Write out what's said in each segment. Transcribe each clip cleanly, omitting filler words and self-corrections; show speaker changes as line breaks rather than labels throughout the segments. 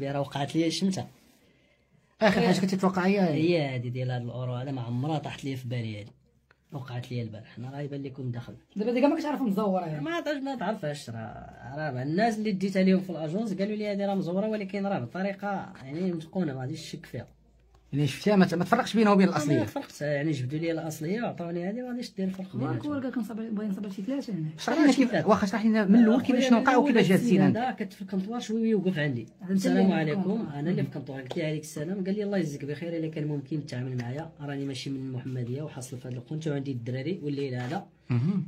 به، راه وقعت لي شمتها.
اخر حاجه كنت تتوقع
هي هذه ديال هذا الاورو هذا، ما عمرها طاحت لي في بالي هذه، وقعت لي البارح. انا راه يبان لكم داخل
دابا ديك ما كتعرف مزوره يعني.
ما تعرفهاش. راه الناس اللي ديتها لهم في الاجونس قالوا لي هذه راه مزوره، ولكن راه بطريقه يعني متقونه، ما غاديش نشك فيها.
يعني شفتيها ما تفرقش بينها وبين الاصليه؟
ما فرقت يعني، جبدوا لي الاصليه وعطوني هذه، ما غاديش دير الفرق بيناتهم.
كون قال كنصبر بغي نصبر شي ثلاثه هنا.
شرح لنا كيف، واخا شرح لنا من الاول كيفاش شنو وقع وكيفاش جات السنان.
هذا كنت في الكونطوار شويه يوقف عندي. السلام عليكم، انا اللي في الكونطوار. قلت له عليك السلام. قال لي الله يجزيك بخير، الا كان ممكن تتعامل معايا، راني ماشي من المحمديه وحاصل في هذا القنت وعندي الدراري والليل هذا،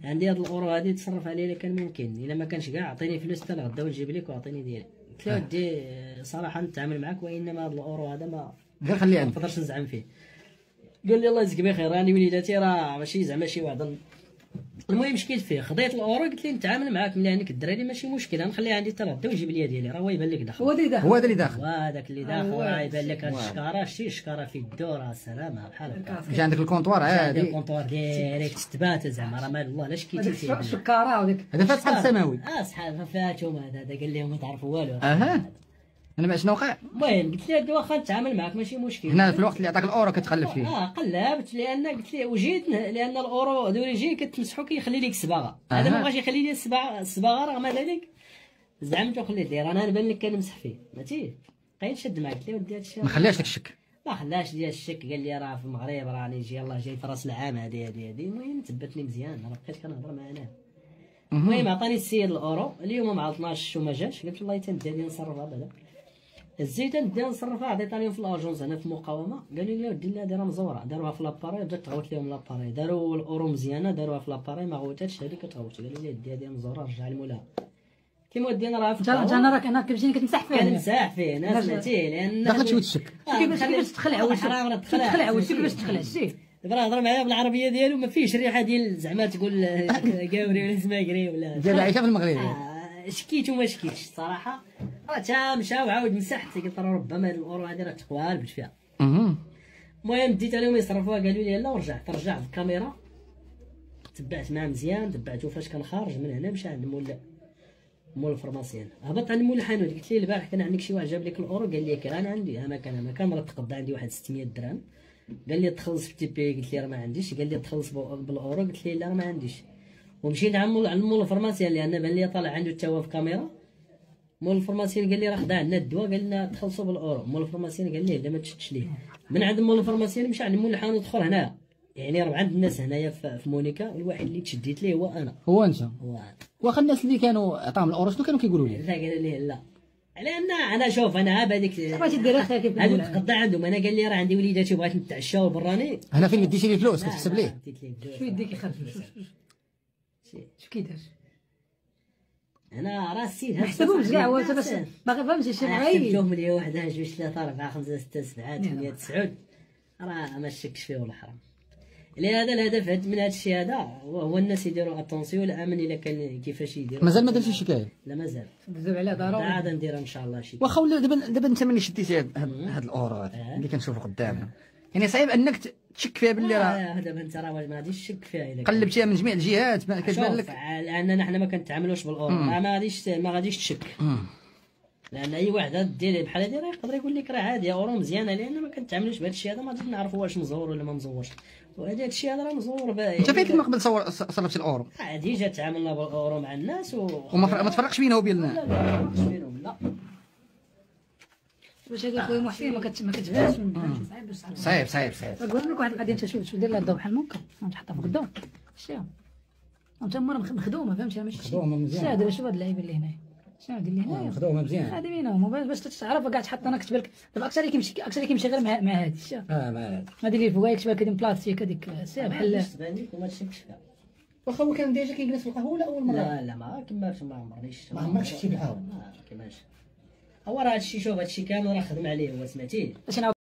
عندي هذا الاورو هذه تصرف عليه الا كان ممكن، الا ما كانش كاع عطيني فلوس حتى غدا ونجيب لك واعطيني ديالي. قلت له ودي صراحه نتعامل معاك، وانما هذا الاورو هذا ما
غير خليه عندك،
ما نقدرش نزعم فيه. قال لي الله يجزيك بخير، راني وليداتي راه ماشي زعما شي واحد. المهم مشكل فيه، خديت الاورو قلت لي نتعامل معاك ملي عندك الدراري ماشي مشكل، غنخليها عندي حتى غدا ونجيب ليا ديالي. راه هو يبان لك داخل،
هو اللي داخل،
هو هذا اللي داخل،
وهذاك اللي داخل راه يبان لك هاد الشكاره. شتي الشكاره في الدور، راه سلامه بحال هكا.
جا عندك الكونطوار
عندي
عادي،
الكونطوار ديريكت تبات زعما، راه مال الله لا شكيتي فيه.
الشكاره وديك
هذا فات صحاب السماوي.
صحاب فاتهم. هذا قال لهم ما تعرفوا والو.
انا ما شنو وقع.
المهم قلت له واخا نتعامل معاك ماشي مشكل.
هنا في الوقت اللي عطاك الاورو كتقلب فيه.
قلبت، لان قلت له وجيت، لان الاورو دوريجي كتمسحو كيخلي لك صباغه. هذا ما بغاش يخلي لي الصباغه، رغم ذلك زعمت وخليت ليه. انا نبان لك كنمسح فيه ماشي نشد معاك. قلت له ودي هادشي
ما خلاش لك الشك،
ما خلاش ديال الشك. قال لي راه في المغرب راني جاي، يلاه جاي في راس العام هذه. المهم تبتني مزيان، انا بقيت كنهضر معاه. المهم عطاني السيد الاورو اليوم مع 12 وما جاش. قلت والله تندي نصرفها بعدا. الزيت ندي نصرفها، عطيتها لهم في الاجونس هنا في المقاومه. قالوا لي ودي لا ديرها مزوره، داروها في لاباري، بدات تغوت لهم لاباري. داروا الاورو مزيانه، داروها في لاباري ما غوتاتش، هذيك كتغوت. قالوا لي دي هذه مزوره رجع لمولاها. كيما ودي انا راه
انا راك انا كتجيني كتمسح فيه،
كنمسح فيه ناس سمعتيه، لان
دخلت شويه الشك.
كيفاش تخلع كيفاش تخلع شتي.
دابا هضر معايا بالعربيه ديالو، ما فيهش ريحه ديال زعما تقول قاوري ولا زماكري ولا
ديال العيشه في المغرب.
شكيت وما شكيتش صراحه. تا مشى وعاود مسحت. قلت راه ربما هاد الاورو هادي راه تقوى هربت فيها. المهم ديتها لهم يصرفوها، قالوا لي لا، ورجعت الكاميرا تبعت معاه مزيان، تبعتو فاش كان خارج من هنا مشى عند مول الفرماسيان. هبط عند مول الحانوت. قلت ليه البارح كان عندك شي واحد جاب لك الاورو؟ قال لي كان عندي. ما كان راه تقضى عندي واحد 600 درهم. قال لي تخلص في تي بي. قلت ليه راه ما عنديش. قال لي تخلص بالاورو. قلت ليه لا راه ما عنديش. ومشيت عند مول الفرماسيان، لان بان لي طالع عنده حتى هو في كاميرا. مول الفرماسيان قال لي راه خدا عندنا الدواء، قال لنا تخلصوا بالاورو. مول الفرماسيان قال لي لا ما تشدش ليه. من عند مول الفرماسيان مشى عند مول الحانوت اخر هنا، يعني راه عند الناس هنايا في مونيكا. الواحد اللي تشديت ليه هو انا.
هو انت؟ واخا الناس اللي كانوا عطاهم الاورو شنو كانوا كيقولوا لي؟
لا قال لي لا، على ان انا شوف انا بهذيك
بغيتي دير اختها كيف
هادو تقضى عندهم. انا قال لي راه عندي وليداتي بغيت نتعشاو براني.
هنا فين ديتي لي الفلوس كتحسب ليه؟
شو يديك يخرج شو كيدير؟
انا راه السيد
ما حسبوش كاع، هو باش باغي فهمتي شي غايب.
حسبتهم لي 1 2 3 4 5 6 7 8 9 راه ما شكش فيه ولا حرام. لهذا الهدف من هذا الشيء هذا هو الناس يديروا اتونسيون. الامن الا كان كيفاش يديروا.
مازال ما درتي شكايه؟
لا مازال.
بزاف على ضروري
عاد نديرها ان شاء الله شي.
واخا ولا دابا انت ملي شديتي هذا الاورو هذا اللي كنشوفو قدامنا، يعني صعيب انك تشك فيها باللي راه
دابا انت راه ما غاديش تشك فيها. الا
قلبتيها من جميع الجهات كتبان لك.
لاننا حنا ما كنتعاملوش بالاورو، ما غاديش تشك. لان اي واحد دير بحال هادي راه يقدر يقول لك راه عادي اورو مزيانه، لان ما كنتعاملوش بهذا الشيء هذا، ما غاديش نعرفوا واش مزور ولا ما مزورش. وهذا الشيء هذا راه مزور.
انت فين من قبل صرفتي الاورو؟
عادي جا تعاملنا بالاورو مع الناس
وما تفرقش بينه وبين
لا ما تفرقش بينهم لا.
واش هذا خويا محسن ما كتبانش صعيب
صعيب.
نقول لك واحد القضيه. انت شوف دير لها الضوء بحال هكا تحطها فوق الضوء شتيها انت مره مخدومه فهمتي ماشي
مخدومه مزيان.
دابا شوف هاد اللعيبه اللي هنايا شنو هادي اللي هنايا
مخدومه مزيان.
هادي وينهم باش تعرف كاع تحط. انا كتب لك دابا اكثر اللي كيمشي غير مع هادي شتي
مع
هادي اللي فوق كتب لك هادي بلاستيك هذيك بحال
تبان لك وما تشكش فيها.
واخا هو كان ديجا كيجلس في القهوه ولا اول مره؟
لا ما كملش. ما عمرنيش.
ما عمرك شفتي بالقهوه؟
ما كيماش. هو راه هادشي شوف هادشي كامل راه خدم عليه هو سمعتيه.